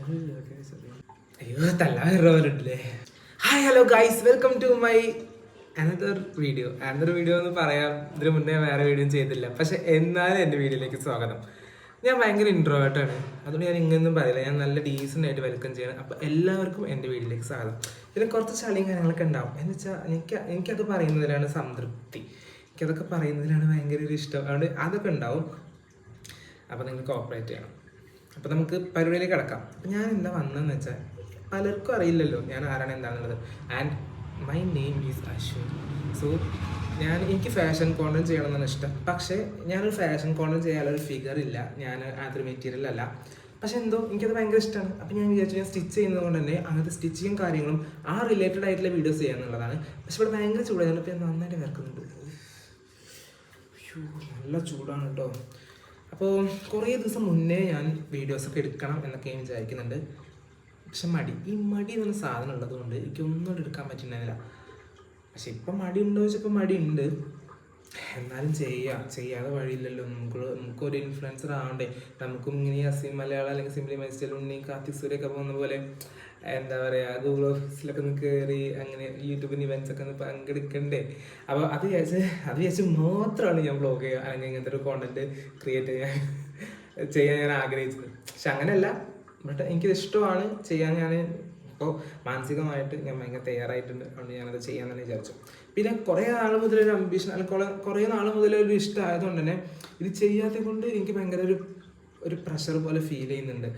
അയ്യോ തല്ലാറില്ലേ. Hi hello guys, welcome to my another video എന്ന് പറയാം. ഇതിന് മുന്നേ വേറെ വീഡിയോ ചെയ്തില്ല, പക്ഷെ എന്നാലും എൻ്റെ വീഡിയോയിലേക്ക് സ്വാഗതം. ഞാൻ ഭയങ്കര ഇൻട്രോവേർട്ടാണ്, അതുകൊണ്ട് ഞാൻ ഇങ്ങനൊന്നും പറയില്ല. ഞാൻ നല്ല ഡീസൻ്റ് ആയിട്ട് വെൽക്കം ചെയ്യണം. അപ്പോൾ എല്ലാവർക്കും എൻ്റെ വീഡിയോയിലേക്ക് സ്വാഗതം. ഇതിന് കുറച്ച് ചളിയും കാര്യങ്ങളൊക്കെ ഉണ്ടാവും. എന്ന് വെച്ചാൽ എനിക്കത് പറയുന്നതിലാണ് സംതൃപ്തി, എനിക്കതൊക്കെ പറയുന്നതിലാണ് ഭയങ്കര ഒരു ഇഷ്ടം. അതുകൊണ്ട് അതൊക്കെ ഉണ്ടാവും. അപ്പോൾ നിങ്ങൾ കോപ്പറേറ്റ് ചെയ്യണം. അപ്പോൾ നമുക്ക് പരിപാടിയിലേക്ക് കിടക്കാം. അപ്പോൾ ഞാൻ എന്താ വന്നതെന്ന് വെച്ചാൽ, പലർക്കും അറിയില്ലല്ലോ ഞാൻ ആരാണ് എന്താണെന്നുള്ളത്. And my name is Ashwin. So എനിക്ക് ഫാഷൻ കോണ്ടന്റ് ചെയ്യണം എന്നാണ് ഇഷ്ടം. പക്ഷേ ഞാനൊരു ഫാഷൻ കോണ്ടന്റ് ചെയ്യാനൊരു ഫിഗർ ഇല്ല, ഞാൻ അതൊരു മെറ്റീരിയൽ അല്ല. പക്ഷെ എന്തോ എനിക്കത് ഭയങ്കര ഇഷ്ടമാണ്. അപ്പോൾ ഞാൻ വിചാരിച്ചു ഞാൻ സ്റ്റിച്ച് ചെയ്യുന്നത് കൊണ്ട് തന്നെ അങ്ങനത്തെ സ്റ്റിച്ചിങ് കാര്യങ്ങളും ആ റിലേറ്റഡ് ആയിട്ടുള്ള വീഡിയോസ് ചെയ്യാന്നുള്ളതാണ്. പക്ഷെ ഇവിടെ ഭയങ്കര ചൂടായിരുന്നു. അപ്പോൾ ഞാൻ നന്നായിട്ട് വിറക്കുന്നുണ്ട്. നല്ല ചൂടാണ് കേട്ടോ. അപ്പോൾ കുറേ ദിവസം മുന്നേ ഞാൻ വീഡിയോസൊക്കെ എടുക്കണം എന്നൊക്കെ ഞാൻ വിചാരിക്കുന്നുണ്ട്. പക്ഷെ ഈ മടി എന്ന സാധനം ഉള്ളത് കൊണ്ട് എനിക്കൊന്നും എടുക്കാൻ പറ്റുന്നില്ല. പക്ഷെ ഇപ്പം മടി ഉണ്ടോ ചോദിച്ചപ്പോൾ മടി ഉണ്ട്, എന്നാലും ചെയ്യാതെ വഴിയില്ലല്ലോ. നമുക്കൊരു ഇൻഫ്ലുവൻസർ ആവണ്ടേ. നമുക്കും ഇങ്ങനെ അസീം മലയാളം അല്ലെങ്കിൽ സിംപ്ലി മൈസ്റ്റൈൽ ഉണ്ണി കാർത്തിക് സൂര്യൊക്കെ പോകുന്ന പോലെ എന്താ പറയുക, ഗൂഗിൾ ഓഫീസിലൊക്കെ ഒന്ന് കയറി അങ്ങനെ യൂട്യൂബിന് ഇവൻറ്റ്സ് ഒക്കെ ഒന്ന് പങ്കെടുക്കണ്ടേ. അപ്പോൾ അത് വിചാരിച്ച് മാത്രമാണ് ഞാൻ വ്ളോഗ് ചെയ്യുക അല്ലെങ്കിൽ ഇങ്ങനത്തെ ഒരു കോണ്ടന്റ് ക്രിയേറ്റ് ചെയ്യാൻ ഞാൻ ആഗ്രഹിച്ചത്. പക്ഷെ അങ്ങനെയല്ല, ബട്ട് എനിക്കിത് ഇഷ്ടമാണ് ചെയ്യാൻ. ഞാൻ ഇപ്പോൾ മാനസികമായിട്ട് ഞാൻ ഭയങ്കര തയ്യാറായിട്ടുണ്ട്. അതുകൊണ്ട് ഞാനത് ചെയ്യാൻ തന്നെ വിചാരിച്ചു. പിന്നെ കുറേ നാൾ മുതലൊരു അംബീഷൻ അല്ലെങ്കിൽ കുറേ നാൾ മുതലൊരു ഇഷ്ടമായതുകൊണ്ട് തന്നെ ഇത് ചെയ്യാത്തത് കൊണ്ട് എനിക്ക് ഭയങ്കര ഒരു പ്രഷർ പോലെ ഫീൽ ചെയ്യുന്നുണ്ട്.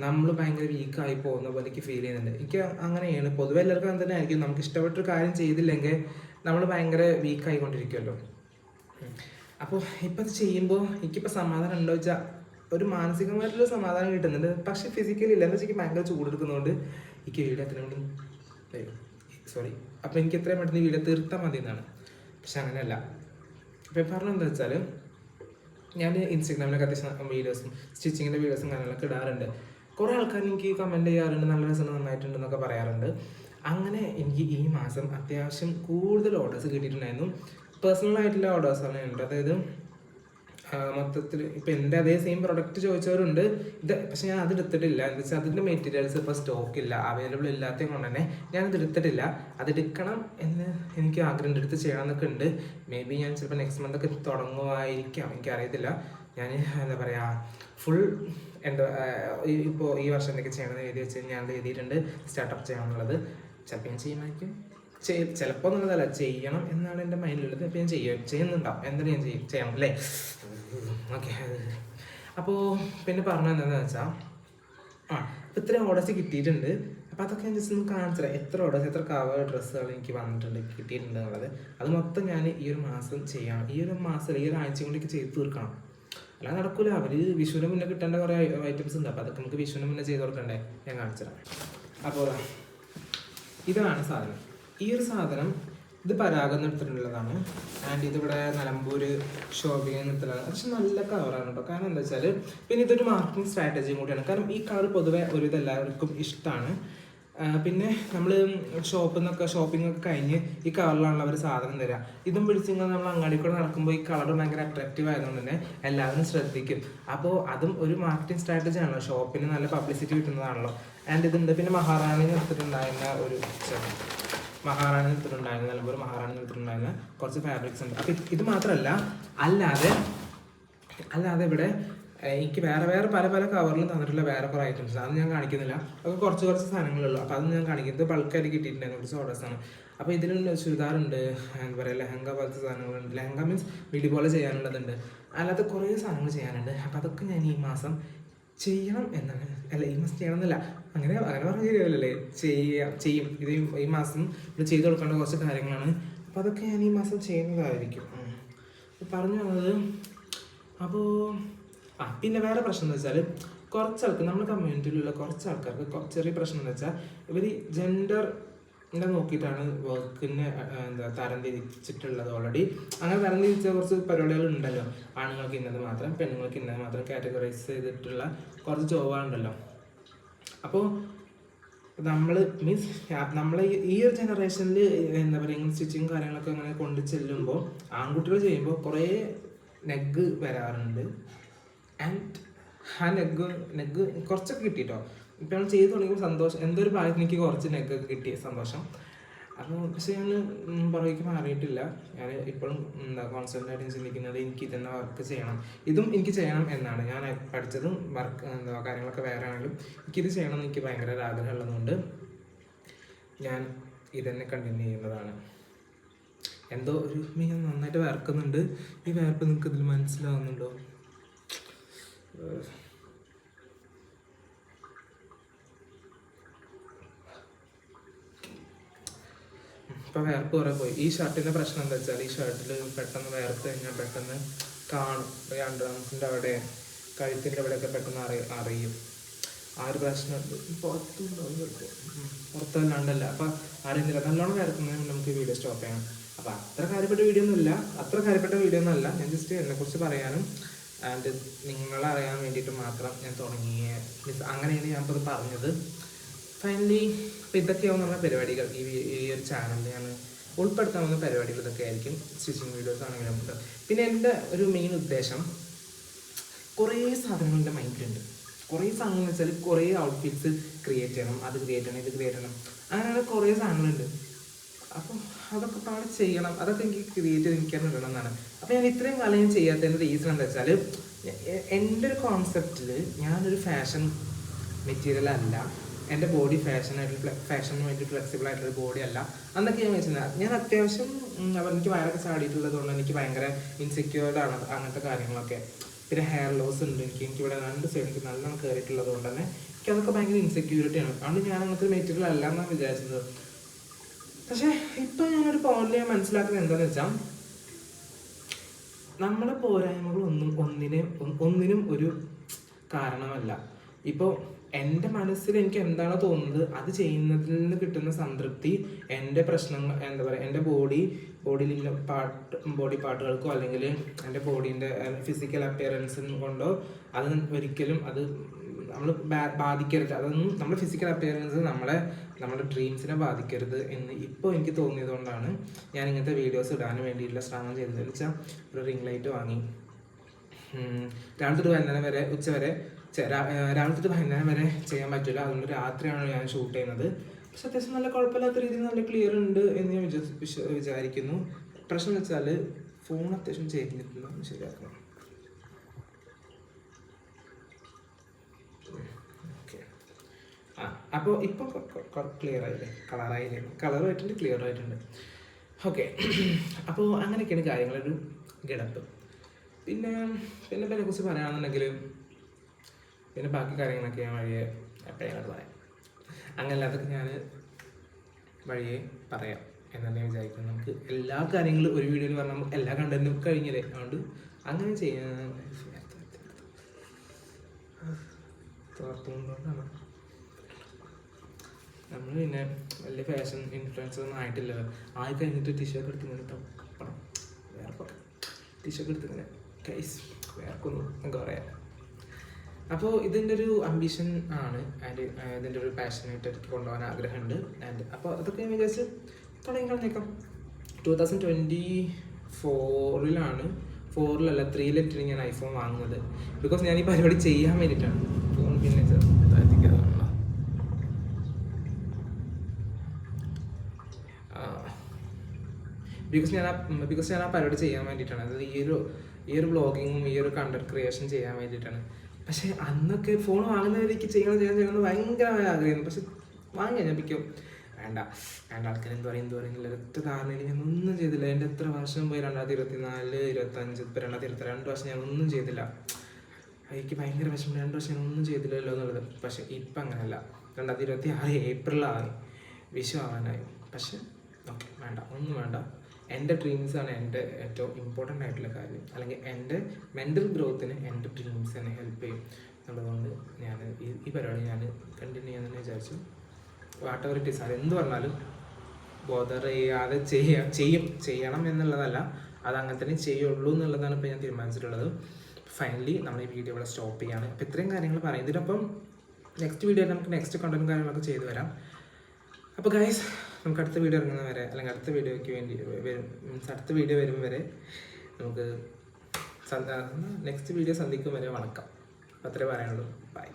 നമ്മൾ ഭയങ്കര വീക്കായി പോകുന്ന പോലെ എനിക്ക് ഫീൽ ചെയ്യുന്നുണ്ട്. എനിക്ക് അങ്ങനെയാണ് പൊതുവെ എല്ലാവർക്കും അങ്ങനെ തന്നെ ആയിരിക്കും. നമുക്ക് ഇഷ്ടപ്പെട്ടൊരു കാര്യം ചെയ്തില്ലെങ്കിൽ നമ്മൾ ഭയങ്കര വീക്കായിക്കൊണ്ടിരിക്കുമല്ലോ. അപ്പോൾ ഇപ്പം അത് ചെയ്യുമ്പോൾ എനിക്കിപ്പോൾ സമാധാനം ഉണ്ടോ വെച്ചാൽ ഒരു മാനസികമായിട്ടുള്ള സമാധാനം കിട്ടുന്നുണ്ട്. പക്ഷെ ഫിസിക്കലി ഇല്ല. എന്താ വെച്ചാൽ ഭയങ്കര ചൂടെടുക്കുന്നതുകൊണ്ട് എനിക്ക് വീഡിയോ അത്രയും അപ്പോൾ എനിക്ക് എത്രയും പെട്ടെന്ന് വീഡിയോ തീർത്താൽ മതി എന്നാണ്. പക്ഷെ അങ്ങനെയല്ല. അപ്പോൾ പറഞ്ഞതെന്താ വെച്ചാൽ, ഞാൻ ഇൻസ്റ്റാഗ്രാമിലൊക്കെ അത്യാവശ്യം വീഡിയോസും സ്റ്റിച്ചിങ്ങിൻ്റെ വീഡിയോസും കാര്യങ്ങളൊക്കെ ഇടാറുണ്ട്. കുറേ ആൾക്കാർ എനിക്ക് കമൻറ്റ് ചെയ്യാറുണ്ട്, നല്ല രസം നന്നായിട്ടുണ്ട് എന്നൊക്കെ പറയാറുണ്ട്. അങ്ങനെ എനിക്ക് ഈ മാസം അത്യാവശ്യം കൂടുതൽ ഓർഡേഴ്സ് കിട്ടിയിട്ടുണ്ടായിരുന്നു. പേഴ്സണലായിട്ടുള്ള ഓർഡേഴ്സാണ് ഉണ്ട്. അതായത് മൊത്തത്തിൽ ഇപ്പം എൻ്റെ അതേ സെയിം പ്രൊഡക്റ്റ് ചോദിച്ചവരുണ്ട്. പക്ഷെ ഞാൻ അത് എടുത്തിട്ടില്ല. എന്താ വെച്ചാൽ അതിൻ്റെ മെറ്റീരിയൽസ് ഇപ്പോൾ സ്റ്റോക്കില്ല, അവൈലബിൾ ഇല്ലാത്തത് കൊണ്ട് തന്നെ ഞാനത് എടുത്തിട്ടില്ല. അതെടുക്കണം എന്ന് എനിക്ക് ആഗ്രഹം, എടുത്ത് ചെയ്യണം എന്നൊക്കെ ഉണ്ട്. മേ ബി ഞാൻ ചിലപ്പോൾ നെക്സ്റ്റ് മന്ത് ഒക്കെ തുടങ്ങുമായിരിക്കാം, എനിക്കറിയത്തില്ല. ഞാൻ എന്താ പറയുക, ഫുൾ ഇപ്പോൾ ഈ വർഷം എന്തൊക്കെ ചെയ്യണമെന്ന് എഴുതി വെച്ച് ഞാൻ എഴുതിയിട്ടുണ്ട്. സ്റ്റാർട്ടപ്പ് ചെയ്യണം എന്നുള്ളത് ചിലപ്പോൾ ഞാൻ ചെയ്യുമായിരിക്കും. ചിലപ്പോൾ എന്നുള്ളതല്ല, ചെയ്യണം എന്നാണ് എൻ്റെ മൈൻഡിലുള്ളത്. അപ്പോൾ ഞാൻ ചെയ്യുന്നുണ്ടാവും. എന്തായാലും ഞാൻ ചെയ്യണം അല്ലേ. ഓക്കെ. അപ്പോൾ പിന്നെ പറഞ്ഞത് എന്താണെന്ന് വെച്ചാൽ, ഇത്രയും ഓർഡേഴ്സ് കിട്ടിയിട്ടുണ്ട്. അപ്പോൾ അതൊക്കെ ഞാൻ ജസ്റ്റ് ഒന്ന് കാണിച്ചു തരാം. എത്ര ഓർഡേഴ്സ്, എത്ര കവർ ഡ്രസ്സുകൾ എനിക്ക് കിട്ടിയിട്ടുണ്ട് എന്നുള്ളത്. അത് മൊത്തം ഞാൻ ഈ ഒരു മാസം ചെയ്യണം. ഈ ഒരു ആഴ്ച കൊണ്ടേക്ക് ചെയ്ത് തീർക്കണം. അല്ലാതെ നടക്കില്ല. അവർ വിഷുവിന് മുന്നേ കിട്ടേണ്ട കുറേ ഐറ്റംസ് ഉണ്ട്. അപ്പോൾ അതൊക്കെ നമുക്ക് വിഷുവിന് മുന്നേ ചെയ്ത് കൊടുക്കണ്ടേ. ഞാൻ കാണിച്ചു തരാം. അപ്പോൾ ഇതാണ് സാധനം. ഈ ഒരു സാധനം ഇത് പരാഗം നിർത്തിട്ടുള്ളതാണ്. ആൻഡ് ഇതിവിടെ നിലമ്പൂർ ഷോപ്പിംഗ് നിർത്തിലുള്ളതാണ്. പക്ഷെ നല്ല കവറാണ് കേട്ടോ. കാരണം എന്താ വെച്ചാൽ, പിന്നെ ഇതൊരു മാർക്കറ്റിംഗ് സ്ട്രാറ്റജിയും കൂടിയാണ്. കാരണം ഈ കളർ പൊതുവെ എല്ലാവർക്കും ഇഷ്ടമാണ്. പിന്നെ നമ്മൾ ഷോപ്പിംഗ് ഒക്കെ കഴിഞ്ഞ് ഈ കളറിലാണല്ലോ അവർ സാധനം തരിക. ഇതും പിടിച്ചിങ്ങനെ നമ്മൾ അങ്ങാടി കൂടെ നടക്കുമ്പോൾ ഈ കളർ ഭയങ്കര അട്രാക്റ്റീവ് ആയതുകൊണ്ട് തന്നെ എല്ലാവരും ശ്രദ്ധിക്കും. അപ്പോൾ അതും ഒരു മാർക്കറ്റിംഗ് സ്ട്രാറ്റജി ആണല്ലോ, ഷോപ്പിന് നല്ല പബ്ലിസിറ്റി കിട്ടുന്നതാണല്ലോ. ആൻഡ് ഇതുണ്ട്. പിന്നെ മഹാറാണി നിർത്തിയിട്ടുണ്ടായിരുന്ന നിലമ്പൂർ മഹാറാണി നിർത്തിയിട്ടുണ്ടായിരുന്ന കുറച്ച് ഫാബ്രിക്സ് ഉണ്ട്. അപ്പോൾ ഇത് മാത്രമല്ല, അല്ലാതെ ഇവിടെ എനിക്ക് വേറെ പല കവറിലും തന്നിട്ടുള്ള വേറെ കുറേ ഐറ്റംസ്, അത് ഞാൻ കാണിക്കുന്നില്ല. അതൊക്കെ കുറച്ച് സാധനങ്ങളുള്ളൂ. അപ്പോൾ അത് ഞാൻ കാണിക്കുന്നത് ബൾക്കായിട്ട് കിട്ടിയിട്ടുണ്ടായിരുന്നു, കുറച്ച് ഓർഡേഴ്സാണ്. അപ്പോൾ ഇതിലുണ്ട് ചുരിദാറുണ്ട്, എന്താ പറയുക, ലെഹങ്ക പോലത്തെ സാധനങ്ങളുണ്ട്. ലെഹങ്ക മീൻസ് മിഡി പോലെ ചെയ്യാനുള്ളതുണ്ട്. അല്ലാതെ കുറേ സാധനങ്ങൾ ചെയ്യാനുണ്ട്. അപ്പോൾ അതൊക്കെ ഞാൻ ഈ മാസം ചെയ്യണം എന്നാണ്. അല്ല, ഈ മാസം ചെയ്യണം എന്നല്ല, അങ്ങനെ പറഞ്ഞ ശരിയല്ലേ, ചെയ്യും. ഇത് ഈ മാസം ഇവിടെ ചെയ്ത് കൊടുക്കേണ്ട കുറച്ച് കാര്യങ്ങളാണ്. അപ്പോൾ അതൊക്കെ ഞാൻ ഈ മാസം ചെയ്യുന്നതായിരിക്കും. പറഞ്ഞു വന്നത്. അപ്പോൾ പിന്നെ വേറെ പ്രശ്നം എന്ന് വെച്ചാൽ, കുറച്ച് ആൾക്ക് നമ്മുടെ കമ്മ്യൂണിറ്റിയിലുള്ള കുറച്ച് ആൾക്കാർക്ക് ചെറിയ പ്രശ്നം എന്ന് വെച്ചാൽ, ഇവർ ജെൻഡറിനെ നോക്കിയിട്ടാണ് വർക്കിനെ തരംതിരിച്ചിട്ടുള്ളത് ഓൾറെഡി. അങ്ങനെ തരംതിരിച്ച കുറച്ച് പരിപാടികൾ ഉണ്ടല്ലോ. ആണുങ്ങൾക്ക് ഇന്നത് മാത്രം, പെണ്ണുങ്ങൾക്ക് ഇന്നത് മാത്രം കാറ്റഗറൈസ് ചെയ്തിട്ടുള്ള കുറച്ച് ജോബുകളുണ്ടല്ലോ. അപ്പോൾ നമ്മളെ ഈ ഒരു ജനറേഷനിൽ എന്താ പറയുക, ഇങ്ങനെ സ്റ്റിച്ചിങ് കാര്യങ്ങളൊക്കെ അങ്ങനെ കൊണ്ട് ചെല്ലുമ്പോൾ ആൺകുട്ടികൾ ചെയ്യുമ്പോൾ കുറേ നെഗ് വരാറുണ്ട്. ആൻഡ് ആ നെഗ് കുറച്ചൊക്കെ കിട്ടിയിട്ടോ. ഇപ്പം നമ്മൾ ചെയ്ത് തുടങ്ങിയപ്പോൾ സന്തോഷം, എന്തോ ഒരു ഭാഗത്ത് എനിക്ക് കുറച്ച് നെഗ്ഗൊക്കെ കിട്ടിയ സന്തോഷം. അപ്പോൾ പക്ഷേ ഞാൻ പുറകേക്ക് മാറിയിട്ടില്ല. ഞാൻ ഇപ്പോഴും കോൺസെൻട്രേറ്റ് ചിന്തിക്കുന്നത് എനിക്ക് ഇതെന്നെ വർക്ക് ചെയ്യണം, ഇതും എനിക്ക് ചെയ്യണം എന്നാണ്. ഞാൻ പഠിച്ചതും കാര്യങ്ങളൊക്കെ വേറെ ആണെങ്കിലും എനിക്കിത് ചെയ്യണം എന്ന് എനിക്ക് ഭയങ്കര ആഗ്രഹം ഉള്ളതുകൊണ്ട് ഞാൻ ഇതന്നെ കണ്ടിന്യൂ ചെയ്യുന്നതാണ്. എന്തോ ഒരു ഞാൻ നന്നായിട്ട് വരക്കുന്നുണ്ട്. ഈ വേർപ്പ് നിങ്ങൾക്ക് ഇതിൽ മനസ്സിലാവുന്നുണ്ടോ? ഇപ്പം വേർപ്പ് കുറേ പോയി. ഈ ഷർട്ടിൻ്റെ പ്രശ്നം എന്താ വെച്ചാൽ, ഈ ഷർട്ടിൽ പെട്ടെന്ന് വേർത്ത് കഴിഞ്ഞാൽ പെട്ടെന്ന് കാണും. ഈ അണ്ടർആംസിൻ്റെ അവിടെ, കഴുത്തിൻ്റെ അവിടെയൊക്കെ പെട്ടെന്ന് അറിയും. ആ ഒരു പ്രശ്നമുണ്ട്. പുറത്തല്ലാണ്ടല്ല, അപ്പം അറിയുന്നില്ല. നല്ലോണം വേർക്കുന്നതിന് നമുക്ക് വീഡിയോ സ്റ്റോപ്പ് ചെയ്യണം. അപ്പം അത്ര കാര്യപ്പെട്ട വീഡിയോ ഒന്നും അല്ല. ഞാൻ ജസ്റ്റ് എന്നെക്കുറിച്ച് പറയാനും ആൻഡ് നിങ്ങളറിയാൻ വേണ്ടിയിട്ട് മാത്രം ഞാൻ തുടങ്ങിയ അങ്ങനെയാണ് ഞാൻ ഇപ്പോൾ പറഞ്ഞത്. ഫൈനലി ഇപ്പം ഇതൊക്കെയാവും നമ്മുടെ പരിപാടികൾ. ഈ ഒരു ചാനലിൽ ഞാൻ ഉൾപ്പെടുത്താവുന്ന പരിപാടികൾ ഇതൊക്കെ ആയിരിക്കും. സ്റ്റിച്ചിങ് വീഡിയോസ് ആണെങ്കിലും. പിന്നെ എൻ്റെ ഒരു മെയിൻ ഉദ്ദേശം, കുറേ സാധനങ്ങൾ എൻ്റെ മൈൻഡിലുണ്ട്. കുറേ സാധനങ്ങൾ വെച്ചാൽ കുറേ ഔട്ട്ഫിറ്റ്സ് ക്രിയേറ്റ് ചെയ്യണം, അത് ക്രിയേറ്റ് ചെയ്യണം, ഇത് ക്രിയേറ്റ് ചെയ്യണം, അങ്ങനെയുള്ള കുറേ സാധനങ്ങളുണ്ട്. അപ്പോൾ അതൊക്കെ പാടെ ചെയ്യണം, അതൊക്കെ എനിക്ക് ക്രിയേറ്റ് ചെയ്ത് എനിക്ക് ഇടണം എന്നാണ്. അപ്പോൾ ഞാൻ ഇത്രയും കാലം ഞാൻ ചെയ്യാത്തതിൻ്റെ റീസൺ എന്താ വെച്ചാൽ, എൻ്റെ ഒരു കോൺസെപ്റ്റിൽ ഞാനൊരു ഫാഷൻ മെറ്റീരിയൽ അല്ല, എൻ്റെ ബോഡി ഫാഷന് വേണ്ടി ഫ്ലെക്സിബിൾ ആയിട്ടുള്ള ബോഡി അല്ല എന്നൊക്കെ ഞാൻ വെച്ചിരുന്നത്. ഞാൻ അത്യാവശ്യം എനിക്ക് വയറൊക്കെ ചാടിയിട്ടുള്ളത് കൊണ്ട് എനിക്ക് ഭയങ്കര ഇൻസെക്യൂർഡാണ് അങ്ങനത്തെ കാര്യങ്ങളൊക്കെ. പിന്നെ ഹെയർ ലോസ് ഉണ്ട് എനിക്കിവിടെ 2 സൈഡ് എനിക്ക് നല്ലോണം കയറിയിട്ടുള്ളത് കൊണ്ട് തന്നെ എനിക്കതൊക്കെ ഭയങ്കര ഇൻസെക്യൂരിറ്റിയാണ്. അതുകൊണ്ട് ഞാൻ അങ്ങനത്തെ മെറ്റീരിയൽ അല്ല എന്നാണ് വിചാരിച്ചത്. പക്ഷേ ഇപ്പം ഞാനൊരു പോയിന്റിൽ ഞാൻ മനസ്സിലാക്കുന്നത് എന്താണെന്ന് വെച്ചാൽ, നമ്മുടെ പോരായ്മകൾ ഒന്നിനും ഒരു കാരണമല്ല. ഇപ്പോൾ എൻ്റെ മനസ്സിൽ എനിക്ക് എന്താണോ തോന്നുന്നത് അത് ചെയ്യുന്നതിൽ നിന്ന് കിട്ടുന്ന സംതൃപ്തി എൻ്റെ പ്രശ്നങ്ങൾ എന്താ പറയുക, എൻ്റെ ബോഡിയിലുള്ള ബോഡി പാർട്ടുകൾക്കോ അല്ലെങ്കിൽ എൻ്റെ ബോഡീൻ്റെ ഫിസിക്കൽ അപ്പിയറൻസും കൊണ്ടോ അത് ഒരിക്കലും അത് നമ്മൾ ബാധിക്കരുത്. അതൊന്നും നമ്മുടെ ഫിസിക്കൽ അപ്പിയറൻസ് നമ്മുടെ ഡ്രീംസിനെ ബാധിക്കരുത് എന്ന് ഇപ്പോൾ എനിക്ക് തോന്നിയത് കൊണ്ടാണ് ഞാൻ ഇങ്ങനത്തെ വീഡിയോസ് ഇടാൻ വേണ്ടിയിട്ടുള്ള ശ്രമം ചെയ്തത്. എന്ന് വെച്ചാൽ ഒരു റിംഗ് ലൈറ്റ് വാങ്ങി രാവിലെ തൊട്ട് വൈകുന്നേരം വരെ രാവിലെ തൊട്ട് വൈകുന്നേരം വരെ ചെയ്യാൻ പറ്റില്ല. അതുകൊണ്ട് രാത്രിയാണ് ഞാൻ ഷൂട്ട് ചെയ്യുന്നത്. പക്ഷെ അത്യാവശ്യം നല്ല കുഴപ്പമില്ലാത്ത രീതിയിൽ നല്ല ക്ലിയർ ഉണ്ട് എന്ന് ഞാൻ വിചാരിക്കുന്നു. പ്രശ്നം വെച്ചാൽ ഫോൺ അത്യാവശ്യം ചെയ്തിട്ടില്ല, ശരിയാക്കണം. അപ്പോൾ ഇപ്പോൾ ക്ലിയർ ആയില്ലേ, കളർ ആയിട്ടുണ്ട്, ക്ലിയർ ആയിട്ടുണ്ട്. ഓക്കെ, അപ്പോൾ അങ്ങനെയൊക്കെയാണ് കാര്യങ്ങളൊരു ഗെടപ്പ്. പിന്നെ ഇതിനെക്കുറിച്ച് പറയുകയാണെന്നുണ്ടെങ്കിൽ പിന്നെ ബാക്കി കാര്യങ്ങളൊക്കെ ഞാൻ വഴിയെ എപ്പോഴാണ് പറയാം. അങ്ങനെ അതൊക്കെ ഞാൻ വഴിയെ പറയാം എന്നാണ് ഞാൻ വിചാരിക്കുന്നത്. നമുക്ക് എല്ലാ കാര്യങ്ങളും ഒരു വീഡിയോയിൽ പറഞ്ഞാൽ നമുക്ക് എല്ലാ കണ്ടന്റും കഴിഞ്ഞില്ലേ, അതുകൊണ്ട് അങ്ങനെ ചെയ്യാൻ തോർത്തുകൊണ്ടാണ്. നമ്മൾ പിന്നെ വലിയ ഫാഷൻ ഇൻഫ്ലുവൻസർ ഒന്നും ആയിട്ടില്ല. ആയി കഴിഞ്ഞിട്ട് ടിഷർട്ട് എടുത്ത് ഇങ്ങനെ തപ്പണം, വേർപ്പൊക്കെ ടിഷർട്ട് എടുത്ത് ഇങ്ങനെ കൈസ് വേർക്കൊന്നും നമുക്ക് പറയാം. അപ്പോൾ ഇതിൻ്റെ ഒരു അംബിഷൻ ആണ് ആൻഡ് ഇതിൻ്റെ ഒരു പാഷനായിട്ട് എനിക്ക് കൊണ്ടുപോകാൻ ആഗ്രഹമുണ്ട്. ആൻഡ് അപ്പോൾ അതൊക്കെ ഞാൻ വിചാരിച്ച് തുടങ്ങി കളഞ്ഞേക്കാം. 2024 4 3 ഞാൻ ഐഫോൺ വാങ്ങുന്നത്. ബിക്കോസ് ഞാൻ ഈ പരിപാടി ചെയ്യാൻ വേണ്ടിയിട്ടാണ്. ഫോൺ പിന്നെ ചെറുതായിരിക്കാതാണല്ലോ. ബിക്കോസ് ഞാൻ ആ പരിപാടി ചെയ്യാൻ വേണ്ടിയിട്ടാണ്. അതായത് ഈ ഒരു വ്ളോഗിങ്ങും ഈ ഒരു കണ്ടന്റ് ക്രിയേഷൻ ചെയ്യാൻ വേണ്ടിയിട്ടാണ്. പക്ഷേ അന്നൊക്കെ ഫോൺ വാങ്ങുന്നവരേക്ക് ചെയ്യണമെന്ന് ഭയങ്കരമായ ആഗ്രഹമായിരുന്നു. പക്ഷെ വാങ്ങി കഴിഞ്ഞപ്പോൾ വേണ്ട ആൾക്കാർ എന്ത് പറയുന്നില്ല ഒറ്റ ധാരണയിൽ ഞാൻ ഒന്നും ചെയ്തില്ല. എൻ്റെ എത്ര വർഷം പോയി, 2024, 2025, ഇപ്പോൾ 2022 2 വർഷം ഞാൻ ഒന്നും ചെയ്തില്ല. എനിക്ക് ഭയങ്കര വിഷമം, 2 വർഷം ഞാൻ ഒന്നും ചെയ്തില്ലല്ലോ എന്നുള്ളത്. പക്ഷെ ഇപ്പം അങ്ങനെയല്ല. 2026 ഏപ്രിലായി, വിഷു ആവാനായി. പക്ഷെ ഓക്കെ, ഒന്നും വേണ്ട. എൻ്റെ ഡ്രീംസാണ് എൻ്റെ ഏറ്റവും ഇമ്പോർട്ടൻ്റ് ആയിട്ടുള്ള കാര്യം. അല്ലെങ്കിൽ എൻ്റെ മെൻ്റൽ ഗ്രോത്തിന് എൻ്റെ ഡ്രീംസ് എന്നെ ഹെൽപ്പ് ചെയ്യും എന്നുള്ളതുകൊണ്ട് ഞാൻ ഈ പരിപാടി ഞാൻ കണ്ടിന്യൂ ചെയ്യാമെന്ന് വിചാരിച്ചു. വാട്ട് എവർ ഇറ്റ് ഈസ്, അതെന്ത് പറഞ്ഞാലും ബോധർ ചെയ്യാതെ ചെയ്യണം എന്നുള്ളതല്ല, അത് അങ്ങനെ തന്നെ ചെയ്യുള്ളൂ എന്നുള്ളതാണ് ഇപ്പോൾ ഞാൻ തീരുമാനിച്ചിട്ടുള്ളത്. ഫൈനലി നമ്മൾ ഈ വീഡിയോ ഇവിടെ സ്റ്റോപ്പ് ചെയ്യാണ്. അപ്പോൾ ഇത്രയും കാര്യങ്ങൾ പറയും. ഇതിനൊപ്പം നെക്സ്റ്റ് വീഡിയോയിൽ നമുക്ക് നെക്സ്റ്റ് കണ്ടന്റ് കാര്യങ്ങളൊക്കെ ചെയ്തു വരാം. അപ്പോൾ ഗൈസ്, നമുക്ക് അടുത്ത വീഡിയോ ഇറങ്ങുന്ന വരെ, അല്ലെങ്കിൽ അടുത്ത വീഡിയോയ്ക്ക് വേണ്ടി അടുത്ത വീഡിയോ വരും വരെ നമുക്ക് നെക്സ്റ്റ് വീഡിയോ സന്ധിക്കും വരെ വണക്കം. അത്രേ പറയാനുള്ളൂ. ബൈ.